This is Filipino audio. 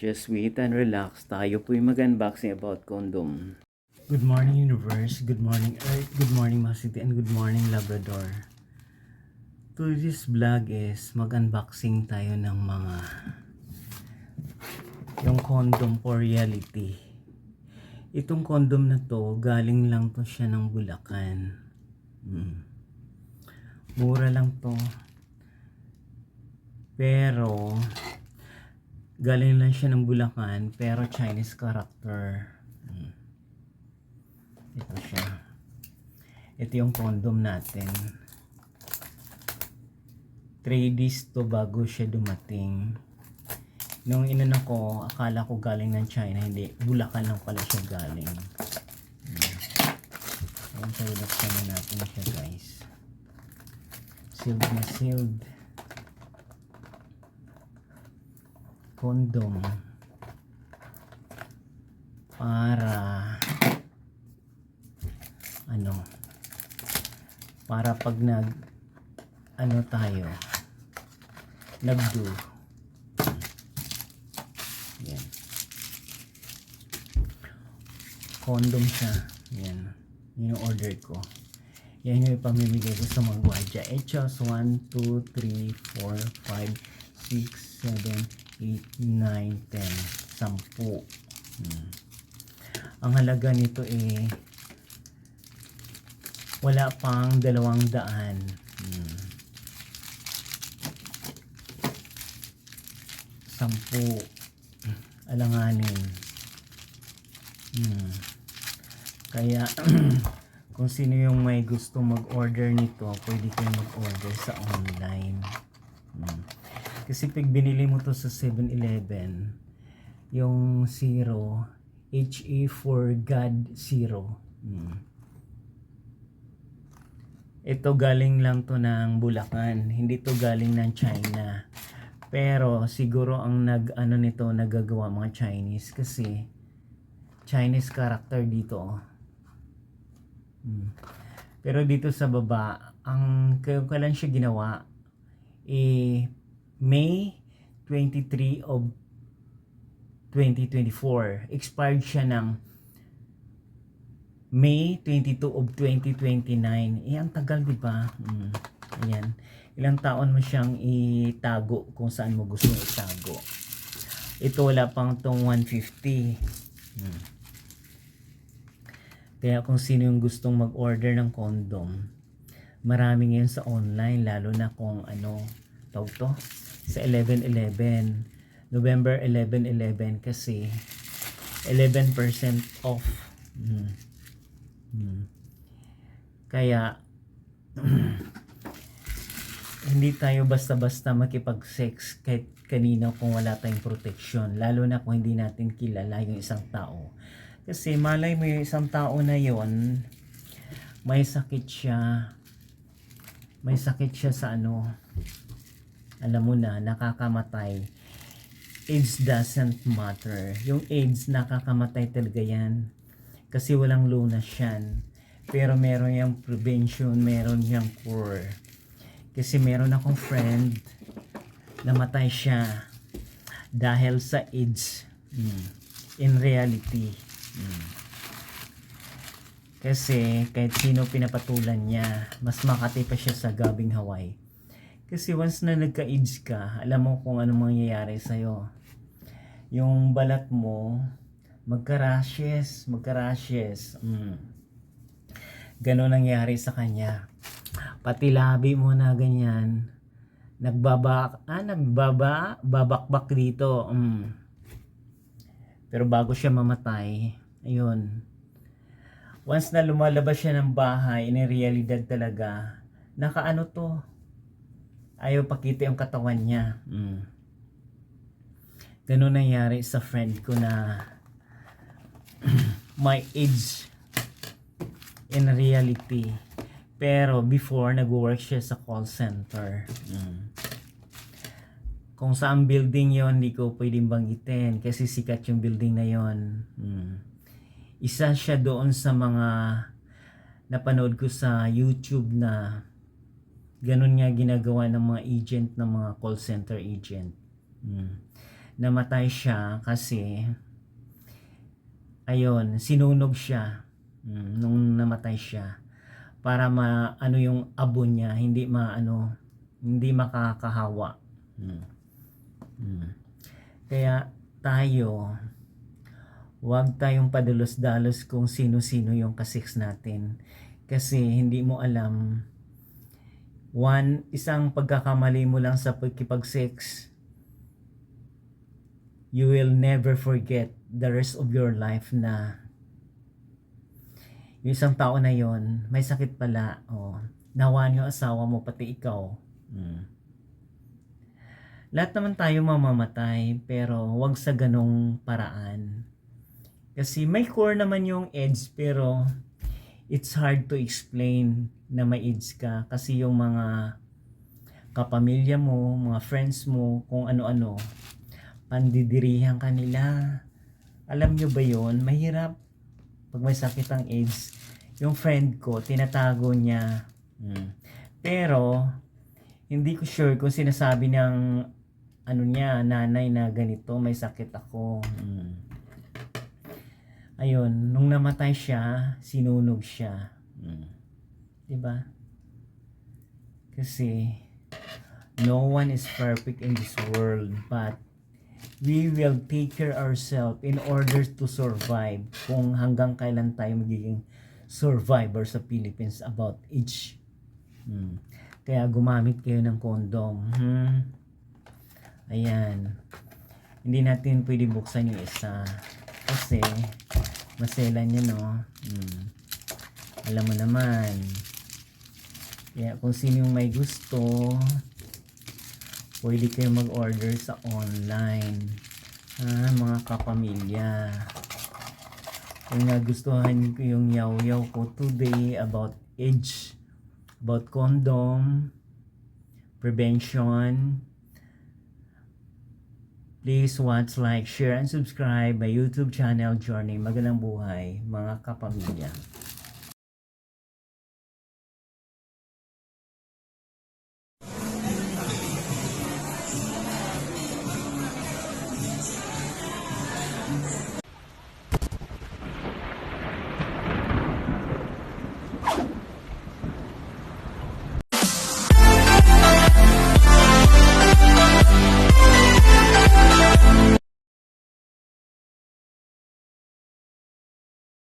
Just wait and relax. Tayo po'y mag-unboxing about condom. Good morning, universe. Good morning, Earth. Good morning, mga city. And good morning, Labrador. Today's vlog is mag-unboxing tayo ng mga yung condom for reality. Itong condom na to, galing lang to siya ng Bulacan. Mura lang to. Pero galing lang siya ng Bulacan, pero Chinese character. Ito siya. Ito yung condom natin. 3 days to bago siya dumating. Nung inano ko, akala ko galing ng China. Hindi, Bulacan lang pala siya galing. Ayan, so ilaksan na natin siya, guys. Sealed na sealed. Condom para para pag tayo nagdo. Yan, condom siya. Yan yung order ko. Yan yung ipamimigay ko sa mga gwadya. Echos 1, 2, 3, 4, 5, 6, 7, 8, 9, 10, 10. Ang halaga nito wala pang 200. Sampu. Alanganin. Kaya kung sino yung may gusto mag-order nito, pwede kayo mag-order sa online. Kasi pag binili mo to sa 7-Eleven, yung zero, HE for God zero. Ito galing lang to ng Bulacan, hindi to galing ng China. Pero siguro ang nagagawa mga Chinese kasi Chinese character dito. Pero dito sa baba, ang kailan siya ginawa May 23 of 2024. Expired siya ng May 22 of 2029. Ang tagal, di ba? Ayan. Ilang taon mo siyang itago kung saan mo gusto itago. Ito wala pang tong 150. Kaya kung sino yung gustong mag-order ng condom, marami ngayon sa online, lalo na kung tawag to sa 11/11, November 11/11 kasi 11% off. Kaya hindi tayo basta-basta makipag-sex kahit kanino kung wala tayong protection, lalo na kung hindi natin kilala yung isang tao. Kasi malay mo yung isang tao na yon, may sakit siya sa alam mo na, nakakamatay. AIDS doesn't matter. Yung AIDS, nakakamatay talaga yan. Kasi walang lunas yan. Pero meron yung prevention, meron yung cure. Kasi meron akong friend, namatay siya dahil sa AIDS. In reality. Kasi kahit sino pinapatulan niya, mas makati pa siya sa Gabing Hawaii. Kasi once na nagka-AIDS ka, alam mo kung ano mangyayari sa'yo. Yung balat mo, magka-rashes. Ganon nangyari sa kanya. Pati labi mo na ganyan, babakbak dito. Pero bago siya mamatay, ayun. Once na lumalabas siya ng bahay, in realidad talaga, nakaano to, ayaw pakita yung katawan niya. Ganun nangyari sa friend ko na may AIDS in reality. Pero before, nag-work siya sa call center. Kung saan building yon, hindi ko pwedeng banggitin kasi sikat yung building na yon. Isa siya doon sa mga napanood ko sa YouTube na ganun nga ginagawa ng mga agent, ng mga call center agent. namatay siya kasi ayun, sinunog siya nung namatay siya para maano yung abo niya, hindi makakahawa. Kaya tayo, huwag tayong padalos-dalos kung sino-sino yung kasix natin kasi hindi mo alam, isang pagkakamali mo lang sa pagkipag-sex, you will never forget the rest of your life na yung isang tao na yon may sakit pala, nawan yung asawa mo, pati ikaw. Lahat naman tayo mamamatay, pero wag sa ganong paraan. Kasi may core naman yung AIDS, pero it's hard to explain na may AIDS ka kasi yung mga kapamilya mo, mga friends mo, kung ano-ano, pandidirihan kanila. Alam nyo ba yon? Mahirap pag may sakit ang AIDS. Yung friend ko, tinatago niya. Pero, hindi ko sure kung sinasabi ng nanay na ganito, may sakit ako. Ayun, nung namatay siya, sinunog siya. Diba? Kasi, no one is perfect in this world, but we will take care ourselves in order to survive. Kung hanggang kailan tayo magiging survivor sa Philippines about each. Kaya gumamit kayo ng condom. Ayan. Hindi natin pwede buksan yung isa kasi maselan yan, no? Alam mo naman. Kaya kung sino yung may gusto, pwede kayo mag-order sa online. Mga kapamilya. Kung nagustuhan ko yung yaw-yaw ko today about age, about condom, prevention, please watch, like, share, and subscribe my YouTube channel, Journey Magandang Buhay, mga kapamilya.